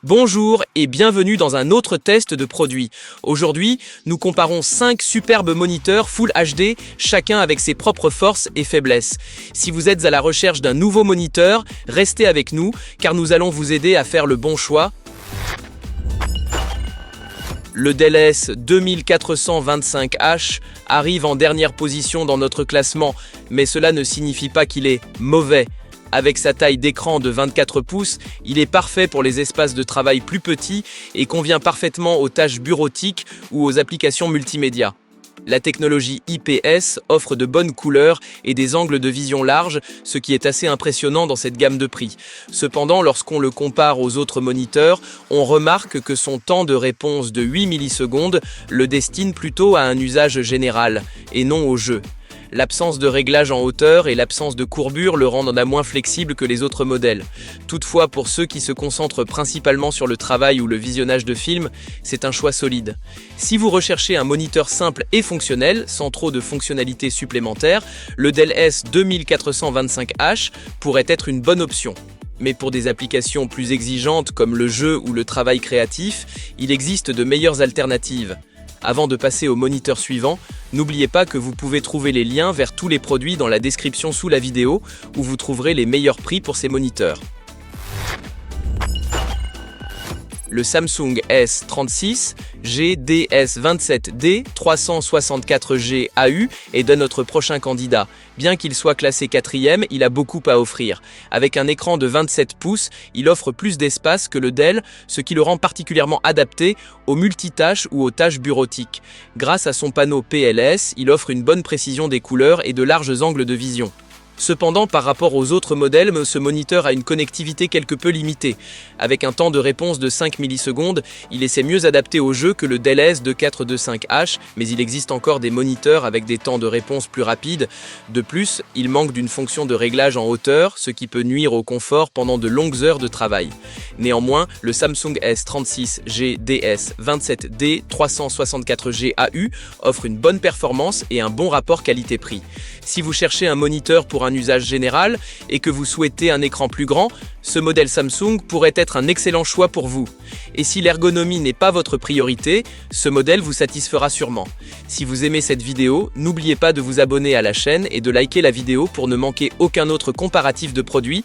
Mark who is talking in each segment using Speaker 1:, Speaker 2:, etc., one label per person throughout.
Speaker 1: Bonjour et bienvenue dans un autre test de produit. Aujourd'hui, nous comparons 5 superbes moniteurs Full HD, chacun avec ses propres forces et faiblesses. Si vous êtes à la recherche d'un nouveau moniteur, restez avec nous car nous allons vous aider à faire le bon choix. Le Dell ES 2425H arrive en dernière position dans notre classement, mais cela ne signifie pas qu'il est mauvais. Avec sa taille d'écran de 24 pouces, il est parfait pour les espaces de travail plus petits et convient parfaitement aux tâches bureautiques ou aux applications multimédia. La technologie IPS offre de bonnes couleurs et des angles de vision larges, ce qui est assez impressionnant dans cette gamme de prix. Cependant, lorsqu'on le compare aux autres moniteurs, on remarque que son temps de réponse de 8 millisecondes le destine plutôt à un usage général, et non au jeu. L'absence de réglage en hauteur et l'absence de courbure le rendent moins flexible que les autres modèles. Toutefois, pour ceux qui se concentrent principalement sur le travail ou le visionnage de films, c'est un choix solide. Si vous recherchez un moniteur simple et fonctionnel, sans trop de fonctionnalités supplémentaires, le Dell ES 2425H pourrait être une bonne option. Mais pour des applications plus exigeantes comme le jeu ou le travail créatif, il existe de meilleures alternatives. Avant de passer au moniteur suivant, n'oubliez pas que vous pouvez trouver les liens vers tous les produits dans la description sous la vidéo où vous trouverez les meilleurs prix pour ces moniteurs. Le Samsung S36 GDS27D 364G AU est de notre prochain candidat. Bien qu'il soit classé 4e, il a beaucoup à offrir. Avec un écran de 27 pouces, il offre plus d'espace que le Dell, ce qui le rend particulièrement adapté aux multitâches ou aux tâches bureautiques. Grâce à son panneau PLS, il offre une bonne précision des couleurs et de larges angles de vision. Cependant, par rapport aux autres modèles, ce moniteur a une connectivité quelque peu limitée. Avec un temps de réponse de 5 millisecondes, il est mieux adapté au jeu que le Dell ES 2425H, mais il existe encore des moniteurs avec des temps de réponse plus rapides. De plus, il manque d'une fonction de réglage en hauteur, ce qui peut nuire au confort pendant de longues heures de travail. Néanmoins, le Samsung S36 GDS27D 364G AU offre une bonne performance et un bon rapport qualité-prix. Si vous cherchez un moniteur pour un usage général et que vous souhaitez un écran plus grand, ce modèle Samsung pourrait être un excellent choix pour vous. Et si l'ergonomie n'est pas votre priorité, ce modèle vous satisfera sûrement. Si vous aimez cette vidéo, n'oubliez pas de vous abonner à la chaîne et de liker la vidéo pour ne manquer aucun autre comparatif de produits.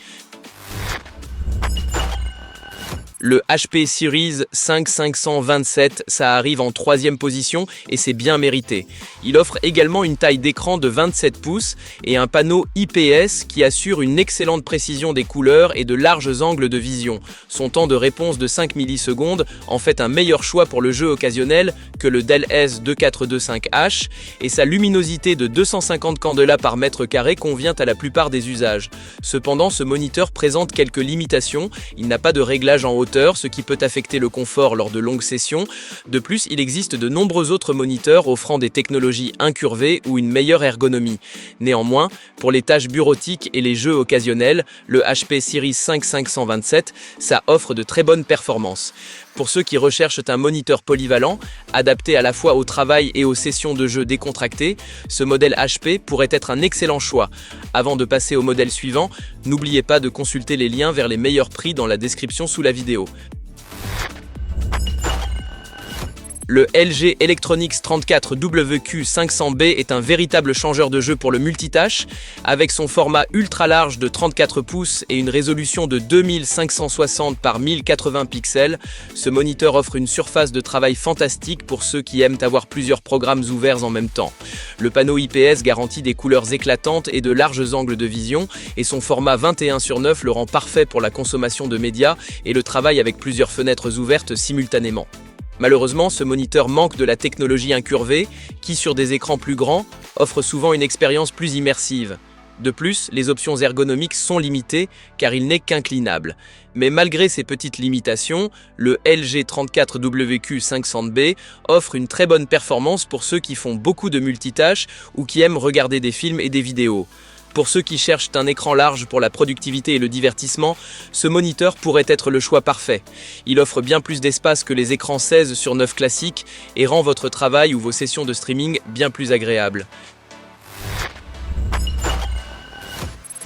Speaker 1: Le HP Series 5527, ça arrive en 3e position et c'est bien mérité. Il offre également une taille d'écran de 27 pouces et un panneau IPS qui assure une excellente précision des couleurs et de larges angles de vision. Son temps de réponse de 5 millisecondes en fait un meilleur choix pour le jeu occasionnel que le Dell ES 2425H et sa luminosité de 250 candela par mètre carré convient à la plupart des usages. Cependant, ce moniteur présente quelques limitations, il n'a pas de réglage en hauteur, ce qui peut affecter le confort lors de longues sessions. De plus, il existe de nombreux autres moniteurs offrant des technologies incurvées ou une meilleure ergonomie. Néanmoins, pour les tâches bureautiques et les jeux occasionnels, le HP Series 5527, ça offre de très bonnes performances. Pour ceux qui recherchent un moniteur polyvalent, adapté à la fois au travail et aux sessions de jeux décontractées, ce modèle HP pourrait être un excellent choix. Avant de passer au modèle suivant, n'oubliez pas de consulter les liens vers les meilleurs prix dans la description sous la vidéo. Le LG Electronics 34WQ500B est un véritable changeur de jeu pour le multitâche. Avec son format ultra large de 34 pouces et une résolution de 2560 par 1080 pixels, ce moniteur offre une surface de travail fantastique pour ceux qui aiment avoir plusieurs programmes ouverts en même temps. Le panneau IPS garantit des couleurs éclatantes et de larges angles de vision, et son format 21/9 le rend parfait pour la consommation de médias et le travail avec plusieurs fenêtres ouvertes simultanément. Malheureusement, ce moniteur manque de la technologie incurvée qui, sur des écrans plus grands, offre souvent une expérience plus immersive. De plus, les options ergonomiques sont limitées car il n'est qu'inclinable. Mais malgré ces petites limitations, le LG 34WQ500B offre une très bonne performance pour ceux qui font beaucoup de multitâches ou qui aiment regarder des films et des vidéos. Pour ceux qui cherchent un écran large pour la productivité et le divertissement, ce moniteur pourrait être le choix parfait. Il offre bien plus d'espace que les écrans 16/9 classiques et rend votre travail ou vos sessions de streaming bien plus agréables.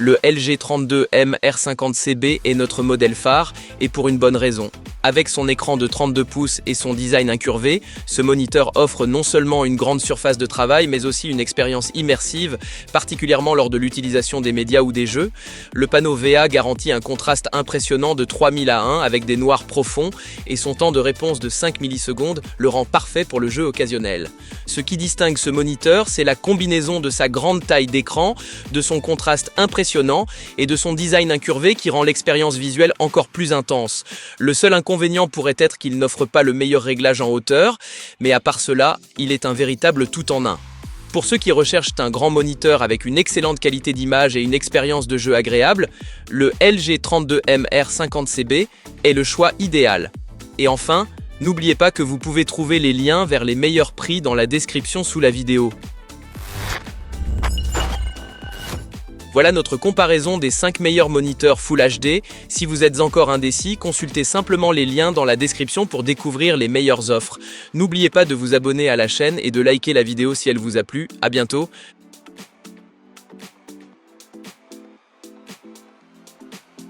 Speaker 1: Le LG 32M R50CB est notre modèle phare, et pour une bonne raison. Avec son écran de 32 pouces et son design incurvé, ce moniteur offre non seulement une grande surface de travail, mais aussi une expérience immersive, particulièrement lors de l'utilisation des médias ou des jeux. Le panneau VA garantit un contraste impressionnant de 3000 à 1 avec des noirs profonds, et son temps de réponse de 5 millisecondes le rend parfait pour le jeu occasionnel. Ce qui distingue ce moniteur, c'est la combinaison de sa grande taille d'écran, de son contraste impressionnant et de son design incurvé qui rend l'expérience visuelle encore plus intense. Le seul inconvénient pourrait être qu'il n'offre pas le meilleur réglage en hauteur, mais à part cela, il est un véritable tout en un. Pour ceux qui recherchent un grand moniteur avec une excellente qualité d'image et une expérience de jeu agréable, le LG 32M R50CB est le choix idéal. Et enfin, n'oubliez pas que vous pouvez trouver les liens vers les meilleurs prix dans la description sous la vidéo. Voilà notre comparaison des 5 meilleurs moniteurs Full HD. Si vous êtes encore indécis, consultez simplement les liens dans la description pour découvrir les meilleures offres. N'oubliez pas de vous abonner à la chaîne et de liker la vidéo si elle vous a plu. À bientôt.